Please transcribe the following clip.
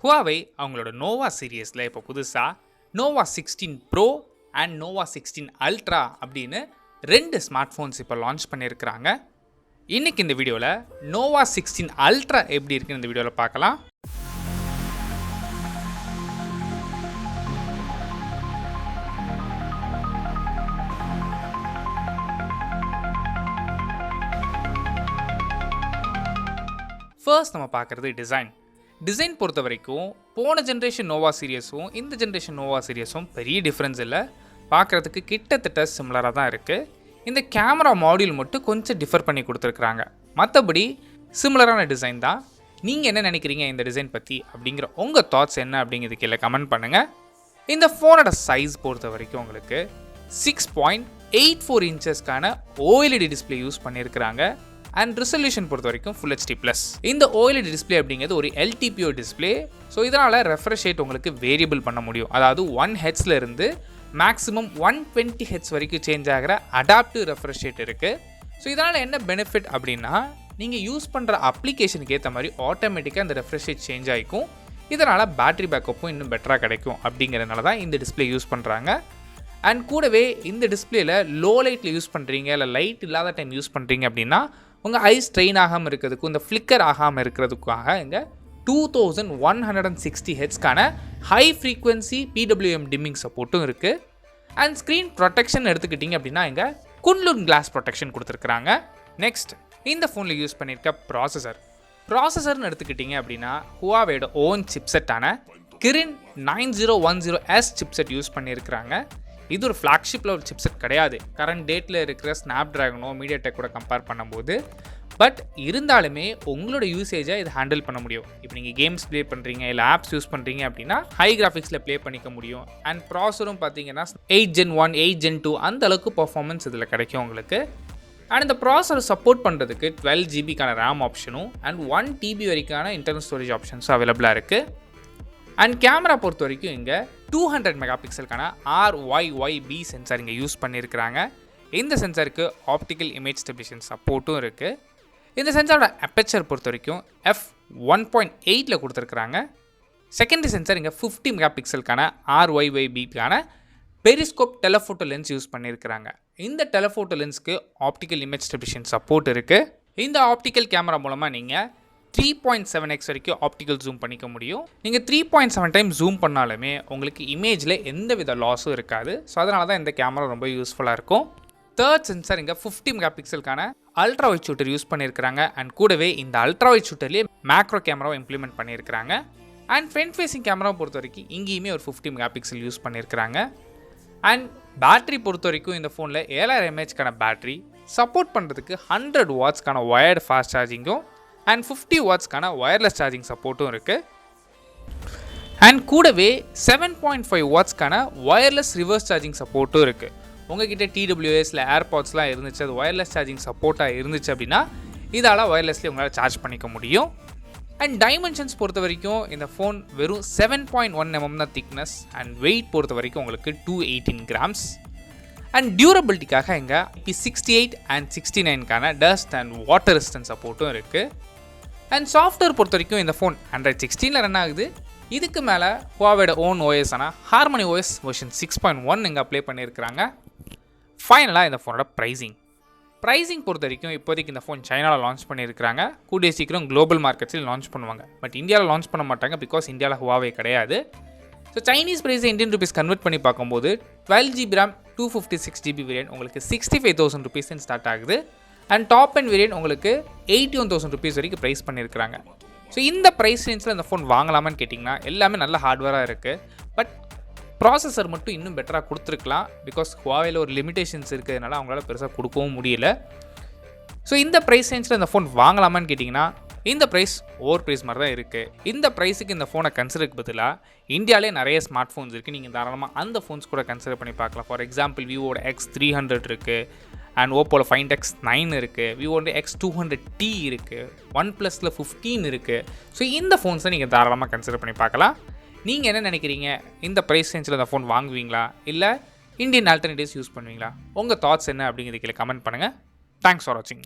Huawei அவங்களோட Nova சீரியஸில் இப்போ புதுசாக Nova 16 Pro and Nova 16 Ultra அப்படின்னு 2 ஸ்மார்ட் ஃபோன்ஸ் இப்போ லான்ச் பண்ணியிருக்கிறாங்க. இன்றைக்கி இந்த வீடியோவில் Nova 16 Ultra எப்படி இருக்குன்னு இந்த வீடியோவில் பார்க்கலாம். ஃபர்ஸ்ட் நம்ம பார்க்குறது டிசைன் பொறுத்த வரைக்கும் போன ஜென்ரேஷன் நோவா சீரியஸும் இந்த ஜென்ரேஷன் நோவா சீரியஸும் பெரிய டிஃப்ரென்ஸ் இல்லை, பார்க்குறதுக்கு கிட்டத்தட்ட சிமிலராக தான் இருக்குது. இந்த கேமரா மாடியூல் மட்டும் கொஞ்சம் டிஃபர் பண்ணி கொடுத்துருக்குறாங்க, மற்றபடி சிமிலரான டிசைன் தான். நீங்கள் என்ன நினைக்கிறீங்க இந்த டிசைன் பற்றி அப்படிங்கிற உங்கள் தாட்ஸ் என்ன அப்படிங்கிறது கீழே கமெண்ட் பண்ணுங்கள். இந்த ஃபோனோட சைஸ் பொறுத்த வரைக்கும் உங்களுக்கு 6.84 இன்ச்சஸ்க்கான OLED டிஸ்பிளே யூஸ் பண்ணியிருக்கிறாங்க. அண்ட் ரெசல்யூஷன் பொறுத்த வரைக்கும் Full HD+. இந்த OLED டிஸ்பிளே அப்படிங்கிறது ஒரு LTPO டிஸ்பிளே. ஸோ இதனால் ரெஃப்ரெஷ் ரேட் உங்களுக்கு வேரியபிள் பண்ண முடியும். அதாவது 1Hz இருந்து மேக்ஸிமம் 120Hz வரைக்கும் சேஞ்ச் ஆகிற அடாப்டிவ் ரெஃப்ரெஷ் ரேட் இருக்குது. ஸோ இதனால் என்ன பெனிஃபிட் அப்படின்னா, நீங்கள் யூஸ் பண்ணுற அப்ளிகேஷனுக்கு ஏற்ற மாதிரி ஆட்டோமேட்டிக்காக அந்த ரெஃப்ரெஷ் ரேட் சேஞ்ச் ஆகிக்கும். இதனால் பேட்டரி பேக்கப்பும் இன்னும் பெட்டராக கிடைக்கும் அப்படிங்கிறதுனால தான் இந்த டிஸ்பிளே யூஸ் பண்ணுறாங்க. அண்ட் கூடவே இந்த டிஸ்பிளேயில் லோ லைட்டில் யூஸ் பண்ணுறீங்க, இல்லை லைட் இல்லாத டைம் யூஸ் பண்ணுறீங்க அப்படின்னா உங்கள் ஐஸ் ஸ்ட்ரெயின் ஆகாமல் இருக்கிறதுக்கும் இந்த ஃப்ளிக்கர் ஆகாமல் இருக்கிறதுக்காக இங்கே 2160 ஹெட்ஸ்க்கான ஹை ஃப்ரீக்வன்சி PWM டிம்மிங் சப்போர்ட்டும் இருக்குது. அண்ட் ஸ்க்ரீன் ப்ரொடெக்ஷன் எடுத்துக்கிட்டிங்க அப்படின்னா இங்கே குன்லுன் கிளாஸ் ப்ரொடெக்ஷன் கொடுத்துருக்குறாங்க. நெக்ஸ்ட் இந்த ஃபோனில் யூஸ் பண்ணியிருக்க ப்ராசஸர்னு எடுத்துக்கிட்டிங்க அப்படின்னா ஹுவாவேயோட ஓன் சிப்செட்டான கிரின் 9010S சிப்செட் யூஸ் பண்ணியிருக்கிறாங்க. இது ஒரு ஃப்ளாக்ஷிப்-லெவல் சிப்செட் கிடையாது கரண்ட் டேட்டில் இருக்கிற ஸ்னாப்ட்ராகனோ மீடியாடெக் கூட கம்பேர் பண்ணும்போது. பட் இருந்தாலுமே உங்களோட யூசேஜை இதை ஹேண்டில் பண்ண முடியும். இப்போ நீங்கள் கேம்ஸ் ப்ளே பண்ணுறீங்க, இல்லை ஆப்ஸ் யூஸ் பண்ணுறீங்க அப்படின்னா ஹை கிராஃபிக்ஸில் ப்ளே பண்ணிக்க முடியும். அண்ட் ப்ராசரும் பார்த்தீங்கன்னா 8 Gen 1 8 Gen 2 அந்த அளவுக்கு பர்ஃபார்மன்ஸ் இதில் கிடைக்கும் உங்களுக்கு. அண்ட் இந்த ப்ராசரை சப்போர்ட் பண்ணுறதுக்கு 12 GB RAM ஆப்ஷனும் அண்ட் 1 TB வரைக்கான இன்டர்னல் ஸ்டோரேஜ் ஆப்ஷன்ஸும் அவைலபிளாக இருக்குது. அண்ட் கேமரா பொறுத்த வரைக்கும் இங்கே 200 மெகாபிக்சலுக்கான RYYB சென்சார் இங்கே யூஸ் பண்ணியிருக்கிறாங்க. இந்த சென்சாருக்கு ஆப்டிக்கல் இமேஜ் ஸ்டெபிலேஷன் சப்போர்ட்டும் இருக்குது. இந்த சென்சாரோட அப்பேச்சர் பொறுத்த வரைக்கும் f1.8 கொடுத்துருக்குறாங்க. செகண்டரி சென்சார் இங்கே 50 மெகாபிக்சலுக்கான RYYBக்கான பெரிஸ்கோப் டெலஃபோட்டோ லென்ஸ் யூஸ் பண்ணியிருக்கிறாங்க. இந்த டெலஃபோட்டோ லென்ஸ்க்கு ஆப்டிக்கல் இமேஜ் ஸ்டெபிலேஷன் சப்போர்ட் இருக்குது. இந்த ஆப்டிக்கல் கேமரா மூலமாக நீங்கள் 3.7x வரைக்கும் ஆப்டிக்கல் ஜூம் பண்ணிக்க முடியும். நீங்கள் 3.7 டைம் ஜூம் பண்ணாலுமே உங்களுக்கு இமேஜில் எந்த வித லாஸும் இருக்காது. ஸோ அதனால தான் இந்த கேமரா ரொம்ப யூஸ்ஃபுல்லாக இருக்கும். தேர்ட் சென்சார் இங்கே 50 மெகாபிக்சலுக்கான அல்ட்ரா வைட் ஷூட்டர் யூஸ் பண்ணியிருக்கிறாங்க. அண்ட் கூடவே இந்த அல்ட்ரா வைட் ஷூட்டர்லேயே மேக்ரோ கேமராவை இம்ப்ளிமெண்ட் பண்ணியிருக்கிறாங்க. அண்ட் ஃப்ரண்ட் ஃபேஸிங் கேமராவை பொறுத்த வரைக்கும் இங்கேயுமே ஒரு 50 மெகாபிக்சல் யூஸ் பண்ணியிருக்கிறாங்க. அண்ட் பேட்டரி பொறுத்த வரைக்கும் இந்த ஃபோனில் 7000 mAhக்கான பேட்டரி சப்போர்ட் பண்ணுறதுக்கு 100 வாட்ஸ்க்கான ஒயர்டு ஃபாஸ்ட் சார்ஜிங்கும் அண்ட் 50 வாட்ஸ்க்கான ஒயர்லெஸ் சார்ஜிங் சப்போர்ட்டும் இருக்குது. அண்ட் கூடவே 7.5 வாட்ஸ்க்கான ஒயர்லெஸ் ரிவர்ஸ் சார்ஜிங் சப்போர்ட்டும் இருக்குது. உங்ககிட்ட TWS இல்லை ஏர்பாட்ஸ்லாம் இருந்துச்சு, அது ஒயர்லெஸ் சார்ஜிங் சப்போர்ட்டாக இருந்துச்சு அப்படின்னா இதால் ஒயர்லெஸ்லேயே உங்களால் சார்ஜ் பண்ணிக்க முடியும். அண்ட் டைமென்ஷன்ஸ் பொறுத்த வரைக்கும் இந்த ஃபோன் வெறும் 7.1 mm தான் திக்னஸ். அண்ட் வெயிட் பொறுத்த வரைக்கும் உங்களுக்கு 218 grams. அண்ட் டியூரபிலிட்டிக்காக இங்கே IP68 அண்ட் 69க்கான டஸ்ட் அண்ட் வாட்டர் ரெசிஸ்டன்ஸ் சப்போர்ட்டும் இருக்குது. அண்ட் சாஃப்ட்வேர் பொறுத்த வரைக்கும் இந்த ஃபோன் Android 16 ரன் ஆகுது. இதுக்கு மேலே Huaweiயோட ஓன் OS ஆன HarmonyOS வெர்ஷன் 6.1 இங்கே அப்ளை பண்ணியிருக்கிறாங்க. ஃபைனலாக இந்த ஃபோனோட ப்ரைஸிங் பொறுத்த வரைக்கும் இப்போதைக்கு இந்த ஃபோன் சைனாவில் லான்ச் பண்ணியிருக்கிறாங்க. கூடிய சீக்கிரம் குளோபல் மார்க்கெட்ஸில் லான்ச் பண்ணுவாங்க. பட் இந்தியாவில் லான்ச் பண்ண மாட்டாங்க, பிகாஸ் இந்தியாவில் Huawei கிடையாது. ஸோ சைனீஸ் ப்ரைஸை இந்தியன் ருபீஸ் கன்வெர்ட் பண்ணி பார்க்கும்போது 12 GB RAM 256 GB வேரியன்ட் உங்களுக்கு 65,000 rupees ஸ்டார்ட் ஆகுது. அண்ட் டாப் அண்ட் வேரியன்ட் உங்களுக்கு 81,000 rupees வரைக்கும் ப்ரைஸ் பண்ணியிருக்கிறாங்க. ஸோ இந்த ப்ரைஸ் ரேஞ்சில் இந்த ஃபோன் வாங்கலாமான்னு கேட்டிங்கன்னா எல்லாமே நல்ல ஹார்ட்வேராக இருக்குது. பட் ப்ராசஸர் மட்டும் இன்னும் பெட்டராக கொடுத்துருக்கலாம், பிகாஸ் Huaweiயில் ஒரு லிமிடேஷன்ஸ் இருக்கிறதுனால அவங்களால பெருசாக கொடுக்கவும் முடியல. ஸோ இந்த ப்ரைஸ் ரேஞ்சில் இந்த ஃபோன் வாங்கலாமான்னு கேட்டிங்கன்னா இந்த ப்ரைஸ் ஓவர் ப்ரைஸ் மாதிரி தான் இருக்குது. இந்த ப்ரைஸுக்கு இந்த ஃபோனை கன்சிடருக்கு பதிலாக இந்தியாவிலே நிறைய ஸ்மார்ட் ஃபோன்ஸ் இருக்குது. நீங்கள் தாராளமாக அந்த ஃபோன்ஸ் கூட கன்சிடர் பண்ணி பார்க்கலாம். ஃபார் எக்ஸாம்பிள் விவோட X300 இருக்குது, அண்ட் ஓப்போவில் Find X9 இருக்குது, விவோட X200T இருக்குது, OnePlusல 15 இருக்குது. ஸோ இந்த ஃபோன்ஸை நீங்கள் தாராளமாக கன்சிடர் பண்ணி பார்க்கலாம். நீங்கள் என்ன நினைக்கிறீங்க? இந்த ப்ரைஸ் ரேஞ்சில் இந்த ஃபோன் வாங்குவீங்களா, இல்லை இந்தியன் ஆல்டர்னேட்டிவ்ஸ் யூஸ் பண்ணுவீங்களா? உங்கள் தாட்ஸ் என்ன அப்படிங்கிறதுக்கு கமெண்ட் பண்ணுங்கள். தேங்க்ஸ் ஃபார் வாட்சிங்.